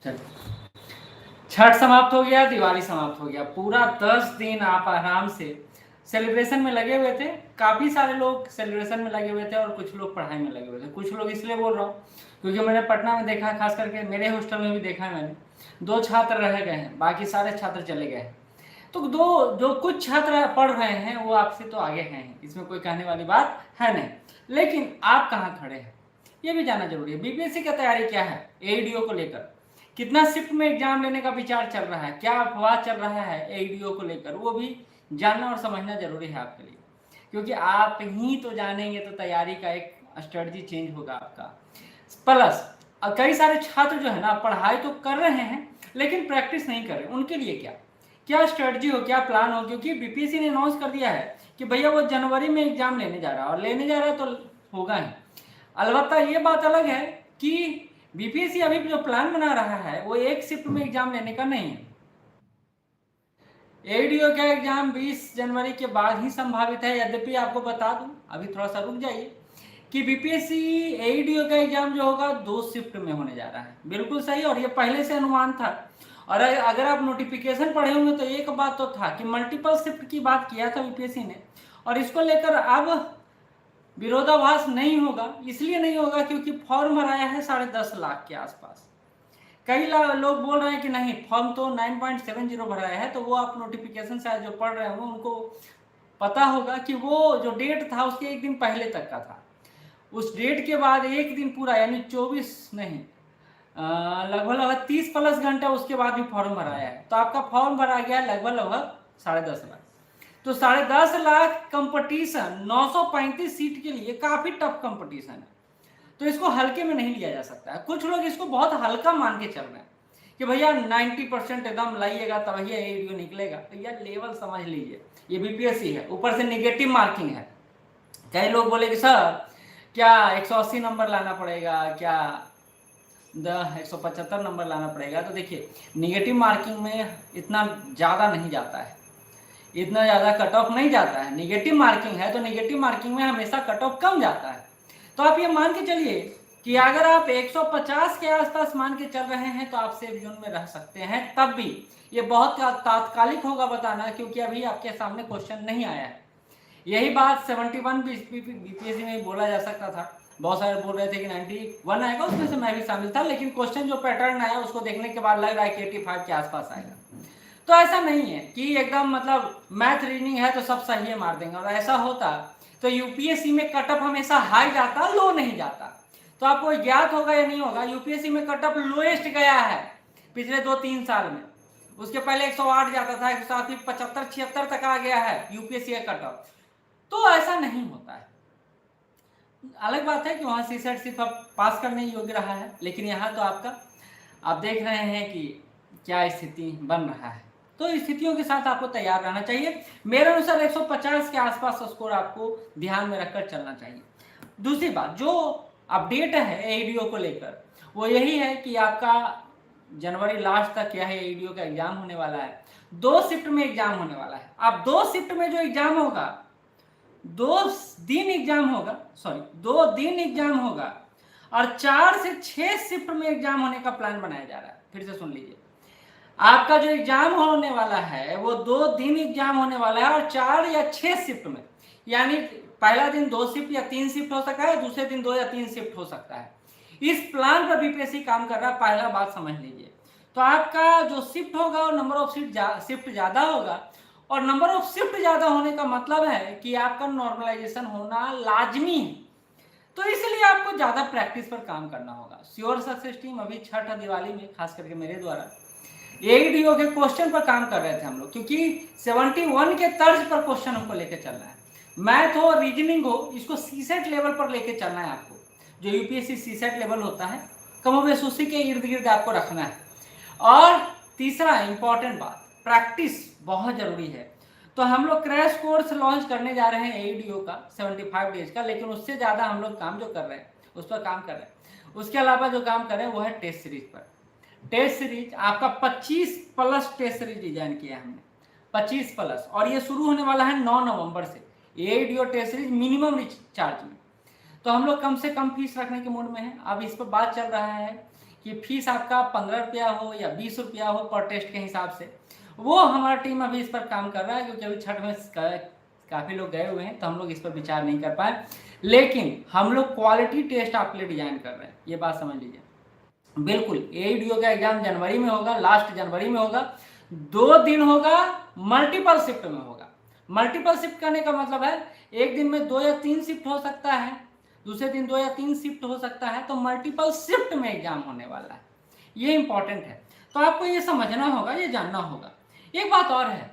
छठ समाप्त हो गया, दिवाली समाप्त हो गया, पूरा 10 दिन आप आराम से सेलिब्रेशन में लगे हुए थे। काफ़ी सारे लोग सेलिब्रेशन में लगे हुए थे और कुछ लोग पढ़ाई में लगे हुए थे। कुछ लोग इसलिए बोल रहा हूँ क्योंकि मैंने पटना में देखा, खास करके मेरे हॉस्टल में भी देखा है मैंने, 2 छात्र रह गए हैं, बाकी सारे छात्र चले गए हैं। तो जो कुछ छात्र पढ़ रहे हैं वो आपसे तो आगे हैं, इसमें कोई कहने वाली बात है नहीं, लेकिन आप कहाँ खड़े हैं ये भी जानना जरूरी है। बीपीएससी का तैयारी क्या है, एईडीओ को लेकर कितना शिफ्ट में एग्जाम लेने का विचार चल रहा है, क्या अफवाह चल रहा है एईडीओ को लेकर, वो भी जानना और समझना जरूरी है आपके लिए, क्योंकि आप ही तो जानेंगे तो तैयारी का एक स्ट्रेटजी चेंज होगा आपका। प्लस कई सारे छात्र जो है ना पढ़ाई तो कर रहे हैं लेकिन प्रैक्टिस नहीं कर रहे, उनके लिए क्या स्ट्रेटजी हो, क्या प्लान हो, क्योंकि बीपीएससी ने अनाउंस कर दिया है कि भैया वो जनवरी में एग्जाम लेने जा रहा है, और लेने जा रहा है तो होगा ही। अलबत्ता ये बात अलग है कि बीपीएससी अभी जो प्लान बना रहा है वो एक शिफ्ट में एग्जाम लेने का नहीं है। एईडीओ का एग्जाम 20 जनवरी के बाद ही संभावित है। यद्यपि आपको बता दूं, अभी थोड़ा सा रुक जाइए, कि बीपीएससी एईडीओ का एग्जाम जो होगा 2 शिफ्ट में होने जा रहा है। बिल्कुल सही, और ये पहले से अनुमान था। और अगर आप नोटिफिकेशन पढ़े होंगे तो एक बात तो था कि मल्टीपल शिफ्ट की बात किया था बीपीएससी ने, और इसको लेकर अब विरोधाभास नहीं होगा। इसलिए नहीं होगा क्योंकि फॉर्म भराया है 10.5 लाख के आसपास। कई लोग बोल रहे हैं कि नहीं, फॉर्म तो 9.70 भराया है, तो वो आप नोटिफिकेशन शायद जो पढ़ रहे होंगे उनको पता होगा कि वो जो डेट था उसके एक दिन पहले तक का था। उस डेट के बाद एक दिन पूरा, यानी 24 नहीं, लगभग 30 प्लस घंटे उसके बाद भी फॉर्म भराया है, तो आपका फॉर्म भरा गया लगभग 10.5 लाख। तो 10.5 लाख कंपटीशन 935 सीट के लिए काफी टफ कंपटीशन है, तो इसको हल्के में नहीं लिया जा सकता है। कुछ लोग इसको बहुत हल्का मान के चल रहे हैं कि भैया 90% एकदम लाइएगा तब ये एईडीओ निकलेगा, तो यार लेवल समझ लीजिए, ये बीपीएससी है, ऊपर से निगेटिव मार्किंग है। कई लोग बोले कि सर क्या 180 नंबर लाना पड़ेगा, क्या 175 नंबर लाना पड़ेगा, तो देखिए निगेटिव मार्किंग में इतना ज़्यादा नहीं जाता है, इतना ज़्यादा कट ऑफ नहीं जाता है। निगेटिव मार्किंग है तो निगेटिव मार्किंग में हमेशा कट ऑफ कम जाता है। तो आप ये मान के चलिए कि अगर आप 150 के आसपास मान के चल रहे हैं तो आप सेफ जोन में रह सकते हैं। तब भी ये बहुत तात्कालिक होगा बताना, क्योंकि अभी आपके सामने क्वेश्चन नहीं आया है। यही बात 71 बीपीएससी में बोला जा सकता था। बहुत सारे बोल रहे थे कि 91 आएगा, उसमें से मैं भी शामिल था, लेकिन क्वेश्चन जो पैटर्न आया उसको देखने के बाद लग रहा है कि 85 के आसपास आएगा। तो ऐसा नहीं है कि एकदम मतलब मैथ रीजनिंग है तो सब सही है मार देंगे, और ऐसा होता तो यूपीएससी में कटअप हमेशा हाई जाता, लो नहीं जाता। तो आपको ज्ञात होगा या नहीं होगा, यूपीएससी में कटअप लोएस्ट गया है पिछले 2-3 साल में। उसके पहले 108 जाता था, 175-76 तक आ गया है यूपीएससी का कटअप। तो ऐसा नहीं होता है। अलग बात है कि वहां सीसेट सिर्फ पास करने योग्य रहा है, लेकिन यहाँ तो आपका आप देख रहे हैं कि क्या स्थिति बन रहा है। तो स्थितियों के साथ आपको तैयार रहना चाहिए। मेरे अनुसार 150 के आसपास स्कोर आपको ध्यान में रखकर चलना चाहिए। दूसरी बात जो अपडेट है एईडीओ को लेकर वो यही है कि आपका जनवरी लास्ट तक क्या है एईडीओ का एग्जाम होने वाला है। 2 शिफ्ट में एग्जाम होने वाला है। अब 2 शिफ्ट में जो एग्जाम होगा, 2 दिन एग्जाम होगा और 4 से 6 शिफ्ट में एग्जाम होने का प्लान बनाया जा रहा है। फिर से सुन लीजिए, आपका जो एग्जाम होने वाला है वो 2 दिन एग्जाम होने वाला है और 4 या 6 शिफ्ट में, यानी पहला दिन 2 शिफ्ट या 3 शिफ्ट हो सकता है, दूसरे दिन 2 या 3 शिफ्ट हो सकता है। इस प्लान पर बीपीएससी काम कर रहा है, पहला बात समझ लीजिए। तो आपका जो शिफ्ट होगा और नंबर ऑफ शिफ्ट ज्यादा होगा, और नंबर ऑफ शिफ्ट ज्यादा होने का मतलब है कि आपका नॉर्मलाइजेशन होना लाजमी है। तो इसलिए आपको ज्यादा प्रैक्टिस पर काम करना होगा। श्योर सक्सेस टीम अभी छठ दिवाली में खास करके मेरे द्वारा एईडीओ के क्वेश्चन पर काम कर रहे थे हम लोग, क्योंकि 71 के तर्ज पर क्वेश्चन हमको लेके चलना है। मैथ हो, रीजनिंग हो, इसको सीसेट लेवल पर लेके चलना है आपको। जो यूपीएससी सीसेट लेवल होता है कमोबेश उसी के इर्द गिर्द आपको रखना है। और तीसरा इंपॉर्टेंट बात, प्रैक्टिस बहुत जरूरी है। तो हम लोग क्रैश कोर्स लॉन्च करने जा रहे हैं एईडीओ का 75 डेज का, लेकिन उससे ज्यादा हम लोग काम जो कर रहे हैं उस पर काम कर रहे हैं। उसके अलावा जो काम कर रहे हैं वो है टेस्ट सीरीज पर। टेस्ट सीरीज आपका 25 प्लस टेस्ट सीरीज डिजाइन किया है हमने, 25 प्लस, और ये शुरू होने वाला है 9 नवंबर से। एईडीओ टेस्ट सीरीज मिनिमम रिचार्ज में, तो हम लोग कम से कम फीस रखने के मूड में हैं। अब इस पर बात चल रहा है कि फीस आपका 15 रुपया हो या 20 रुपया हो पर टेस्ट के हिसाब से, वो हमारा टीम अभी इस पर काम कर रहा है, क्योंकि अभी छठ में काफ़ी लोग गए हुए हैं तो हम लोग इस पर विचार नहीं कर पाए। लेकिन हम लोग क्वालिटी टेस्ट आपके लिए डिजाइन कर रहे हैं, ये बात समझ लीजिए। बिल्कुल AEDO का एग्जाम जनवरी में होगा, लास्ट जनवरी में होगा, 2 दिन होगा, मल्टीपल शिफ्ट में होगा। मल्टीपल शिफ्ट करने का मतलब है एक दिन में 2 या 3 शिफ्ट हो सकता है, दूसरे दिन 2 या 3 शिफ्ट हो सकता है, तो मल्टीपल शिफ्ट में एग्जाम होने वाला है, ये इंपॉर्टेंट है। तो आपको ये समझना होगा, ये जानना होगा। एक बात और है,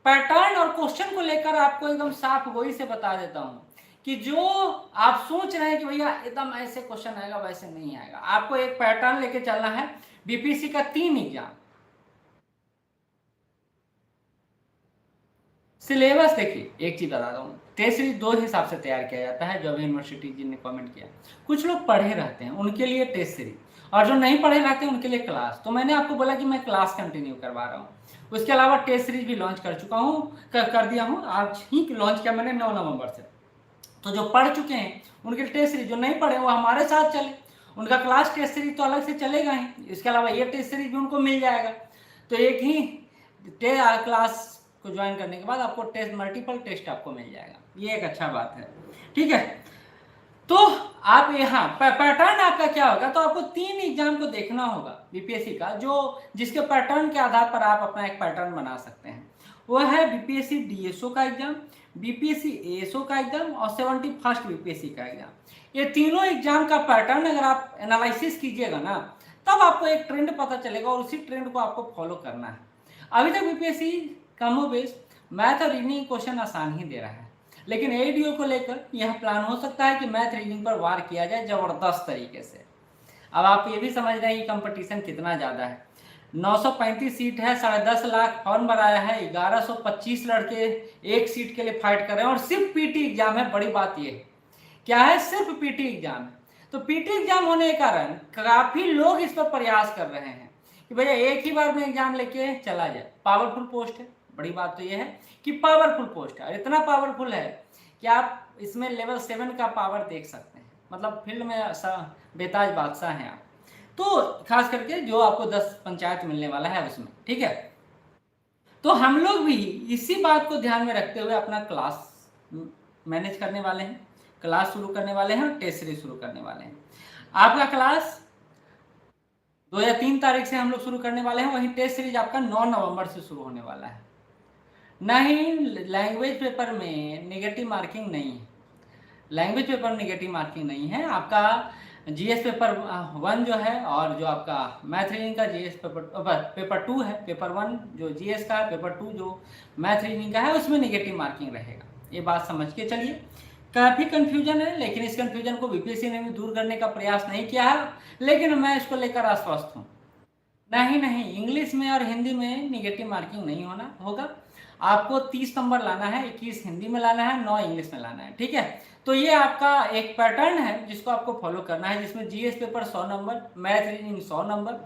पैटर्न और क्वेश्चन को लेकर आपको एकदम साफ गोई से बता देता हूं कि जो आप सोच रहे हैं कि भैया एकदम ऐसे क्वेश्चन आएगा, वैसे नहीं आएगा। आपको एक पैटर्न लेके चलना है। बीपीएससी का 3 एग्जाम, सिलेबस देखिए, एक चीज बता दूं, टेस्ट सीरीज 2 हिसाब से तैयार किया जाता है, जो अभी यूनिवर्सिटी जिनने कमेंट किया। कुछ लोग पढ़े रहते हैं, उनके लिए टेस्ट सीरीज, और जो नहीं पढ़े रहते हैं उनके लिए क्लास। तो मैंने आपको बोला कि मैं क्लास कंटिन्यू करवा रहा हूँ। उसके अलावा टेस्ट सीरीज भी लॉन्च कर चुका हूँ, कर दिया हूँ, आज ही लॉन्च किया मैंने 9 नवंबर से। तो जो पढ़ चुके हैं उनके टेस्ट सीरीज, जो नहीं पढ़े वो हमारे साथ चले, उनका क्लास टेस्ट सीरीज तो अलग से चलेगा ही, इसके अलावा ये टेस्ट सीरीज भी उनको मिल जाएगा। तो एक ही क्लास को ज्वाइन करने के बाद आपको टेस्ट, मल्टीपल टेस्ट आपको मिल जाएगा, ये एक अच्छा बात है। ठीक है, तो आप यहाँ पैटर्न आपका क्या होगा, तो आपको 3 एग्जाम को देखना होगा बीपीएससी का, जो जिसके पैटर्न के आधार पर आप अपना एक पैटर्न बना सकते हैं। वो है बीपीएससी डीएसओ का एग्जाम, बीपीएससी एएसओ का एग्जाम और 71st बीपीएससी का एग्जाम। ये तीनों एग्जाम का पैटर्न अगर आप एनालिसिस कीजिएगा ना, तब आपको एक ट्रेंड पता चलेगा और उसी ट्रेंड को आपको फॉलो करना है। अभी तक बीपीएससी कमो बेस मैथ और रीजनिंग क्वेश्चन आसान ही दे रहा है, लेकिन AEDO को लेकर यह प्लान हो सकता है कि मैथ रीजनिंग पर वार किया जाए जबरदस्त तरीके से। अब आप ये भी समझ रहे हैं कि कंपटीशन कितना ज़्यादा है। 935 सीट है, 10.5 लाख फॉर्म भराया है, 1125 लड़के एक सीट के लिए फाइट कर रहे हैं, और सिर्फ पीटी एग्जाम है। बड़ी बात ये है, क्या है, सिर्फ पीटी एग्जाम है। तो पीटी एग्जाम होने के कारण काफ़ी लोग इस पर प्रयास कर रहे हैं कि भैया एक ही बार में एग्जाम लेके चला जाए। पावरफुल पोस्ट है, बड़ी बात तो यह है कि पावरफुल पोस्ट है, इतना पावरफुल है कि आप इसमें लेवल 7 का पावर देख सकते हैं, मतलब फील्ड में बेताज बादशाह हैं आप। तो खास करके जो आपको 10 पंचायत मिलने वाला है उसमें, ठीक है। तो हम लोग भी इसी बात को ध्यान में रखते हुए अपना क्लास मैनेज करने वाले हैं, क्लास शुरू करने वाले हैं और टेस्ट सीरीज शुरू करने वाले हैं। आपका क्लास 2 या 3 तारीख से हम लोग शुरू करने वाले हैं, वहीं टेस्ट सीरीज आपका 9 नवंबर से शुरू होने वाला है। नहीं, लैंग्वेज पेपर में नेगेटिव मार्किंग नहीं है, लैंग्वेज पेपर में नेगेटिव मार्किंग नहीं है। आपका जीएस पेपर 1 जो है, और जो आपका मैथ रीजनिंग का जीएस पेपर 2 है, पेपर 1 जो जीएस का है, पेपर 2 जो मैथ रीजनिंग का है, उसमें नेगेटिव मार्किंग रहेगा। ये बात समझ के चलिए। काफ़ी कन्फ्यूजन है, लेकिन इस कन्फ्यूजन को बीपीएससी ने भी दूर करने का प्रयास नहीं किया है, लेकिन मैं इसको लेकर आश्वस्त हूँ। नहीं, इंग्लिश में और हिंदी में नेगेटिव मार्किंग नहीं होगा। आपको 30 नंबर लाना है, 21 हिंदी में लाना है, 9 इंग्लिश में लाना है, ठीक है। तो ये आपका एक पैटर्न है जिसको आपको फॉलो करना है, जिसमें GS paper 100 number, math reasoning 100 number,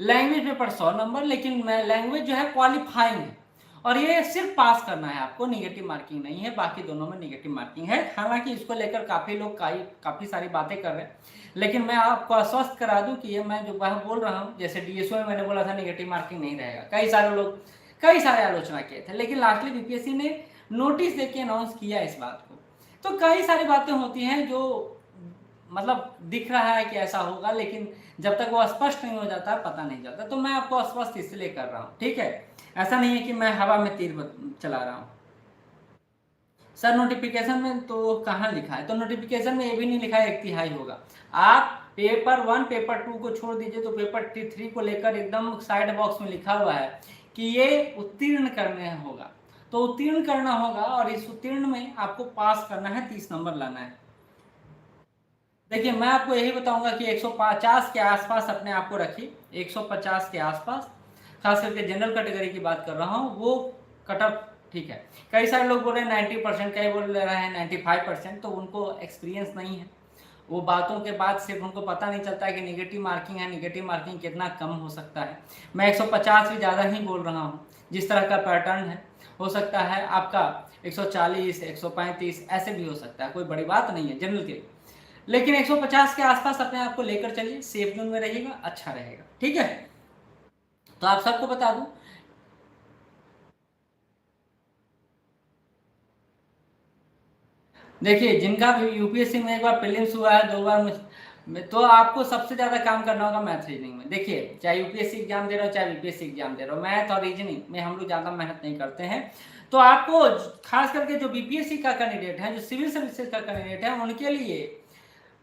language paper 100 number, लेकिन लैंग्वेज जो है क्वालिफाइंग है, और ये सिर्फ पास करना है आपको, नेगेटिव मार्किंग नहीं है। बाकी दोनों में नेगेटिव मार्किंग है। हालांकि इसको लेकर काफ़ी लोग काफ़ी सारी बातें कर रहे हैं, लेकिन मैं आपको आश्वस्त करा दूं कि ये मैं जो बोल रहा हूँ, जैसे डीएसओ में मैंने बोला था नेगेटिव मार्किंग नहीं रहेगा, कई सारे आलोचना किए थे, लेकिन लास्टली बीपीएससी ने नोटिस देके अनाउंस किया इस बात को। तो कई सारी बातें होती हैं जो मतलब दिख रहा है कि ऐसा होगा, लेकिन जब तक वो स्पष्ट नहीं हो जाता पता नहीं चलता। तो मैं आपको आश्वस्त इसलिए कर रहा हूँ, ठीक है। ऐसा नहीं है कि मैं हवा में तीर चला रहा हूँ। सर नोटिफिकेशन में तो कहाँ लिखा है, तो नोटिफिकेशन में ये भी नहीं लिखा है 1/3 होगा। आप पेपर 1 पेपर 2 को छोड़ दीजिए, तो पेपर 3 को लेकर एकदम साइड बॉक्स में लिखा हुआ है कि ये उत्तीर्ण करने होगा। तो उत्तीर्ण करना होगा, और इस उत्तीर्ण में आपको पास करना है, 30 नंबर लाना है। देखिए मैं आपको यही बताऊंगा कि 150 के आसपास अपने आप को रखिए, 150 के आसपास, खास करके जनरल कैटेगरी की बात कर रहा हूँ, वो कट ऑफ ठीक है। कई सारे लोग बोल रहे हैं 90%, कई बोल रहे हैं 95%, तो उनको एक्सपीरियंस नहीं है। वो बातों के बाद सिर्फ उनको पता नहीं चलता है कि नेगेटिव मार्किंग है, नेगेटिव मार्किंग कितना कम हो सकता है। मैं 150 भी ज़्यादा ही बोल रहा हूँ, जिस तरह का पैटर्न है। हो सकता है आपका 140, 135 ऐसे भी हो सकता है, कोई बड़ी बात नहीं है जनरल के। लेकिन 150 के आसपास अपने आप को लेकर चलिए, सेफ जोन में रहिएगा, अच्छा रहेगा। ठीक है, तो आप सबको बता दूं, देखिए जिनका भी यूपीएससी में एक बार प्रीलिम्स हुआ है, 2 बार में, तो आपको सबसे ज्यादा काम करना होगा मैथ रीजनिंग में। देखिए चाहे यूपीएससी एग्जाम दे रहे हो चाहे बीपीएससी एग्जाम दे रहे हो, मैथ और रीजनिंग में हम लोग ज्यादा मेहनत नहीं करते हैं। तो आपको खास करके जो बीपीएससी का कैंडिडेट है, जो सिविल सर्विसेज का कैंडिडेट है,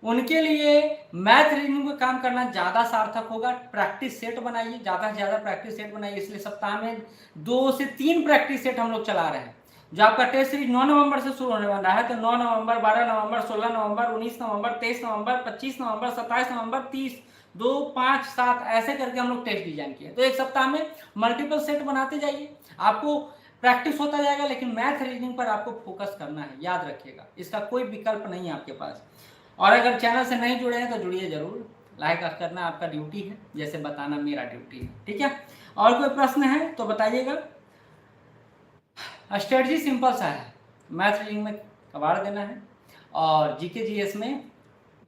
उनके लिए मैथ रीजनिंग में काम करना ज़्यादा सार्थक होगा। प्रैक्टिस सेट बनाइए, ज़्यादा से ज़्यादा प्रैक्टिस सेट बनाइए। इसलिए सप्ताह में 2 से 3 प्रैक्टिस सेट हम लोग चला रहे हैं। जो आपका टेस्ट सीरीज 9 नवंबर से शुरू होने वाला है, तो 9 नवंबर, 12 नवंबर, 16 नवंबर, 19 नवंबर, 23 नवंबर, 25 नवंबर, 27 नवंबर, 30, 2, 5, 7 ऐसे करके हम लोग टेस्ट डिजाइन किए। तो एक सप्ताह में मल्टीपल सेट बनाते जाइए, आपको प्रैक्टिस होता जाएगा। लेकिन मैथ रीजनिंग पर आपको फोकस करना है, याद रखिएगा, इसका कोई विकल्प नहीं है आपके पास। और अगर चैनल से नहीं जुड़े हैं तो जुड़िए जरूर, लाइक करना आपका ड्यूटी है, जैसे बताना मेरा ड्यूटी है। ठीक है, और कोई प्रश्न है तो बताइएगा। स्ट्रेटजी सिंपल सा है, मैथ रीडिंग में कबाड़ देना है और जीके जीएस में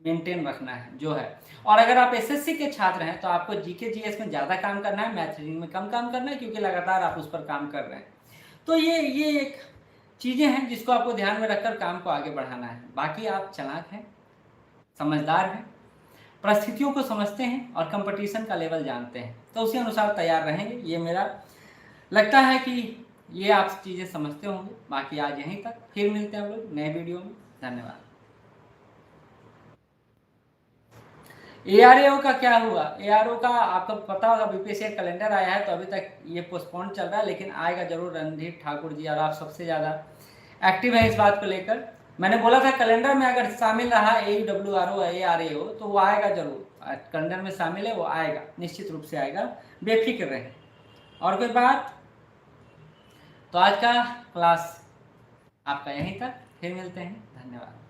मेंटेन रखना है जो है। और अगर आप एसएससी के छात्र हैं तो आपको जीके जीएस में ज़्यादा काम करना है, मैथ रीडिंग में कम काम करना है, क्योंकि लगातार आप उस पर काम कर रहे हैं। तो ये एक चीज़ें हैं जिसको आपको ध्यान में रखकर काम को आगे बढ़ाना है। बाकी आप चालाक हैं, समझदार हैं, परिस्थितियों को समझते हैं और कंपटीशन का लेवल जानते हैं, तो उसी अनुसार तैयार रहेंगे। ये मेरा लगता है कि ये आप चीज़ें समझते होंगे। बाकी आज यहीं तक, फिर मिलते हैं हम लोग नए वीडियो में। धन्यवाद। एआरओ का क्या हुआ? एआरओ का आपको पता होगा, बीपीएससी कैलेंडर आया है, तो अभी तक ये पोस्टपोन चल रहा है, लेकिन आएगा जरूर। रणधीर ठाकुर जी और आप सबसे ज़्यादा एक्टिव हैं इस बात को लेकर। मैंने बोला था कैलेंडर में अगर शामिल रहा AWRO ARAO तो वो आएगा जरूर, कैलेंडर में शामिल है, वो आएगा, निश्चित रूप से आएगा, बेफिक्र रहें। और कोई बात? तो आज का क्लास आपका यहीं तक, फिर मिलते हैं। धन्यवाद।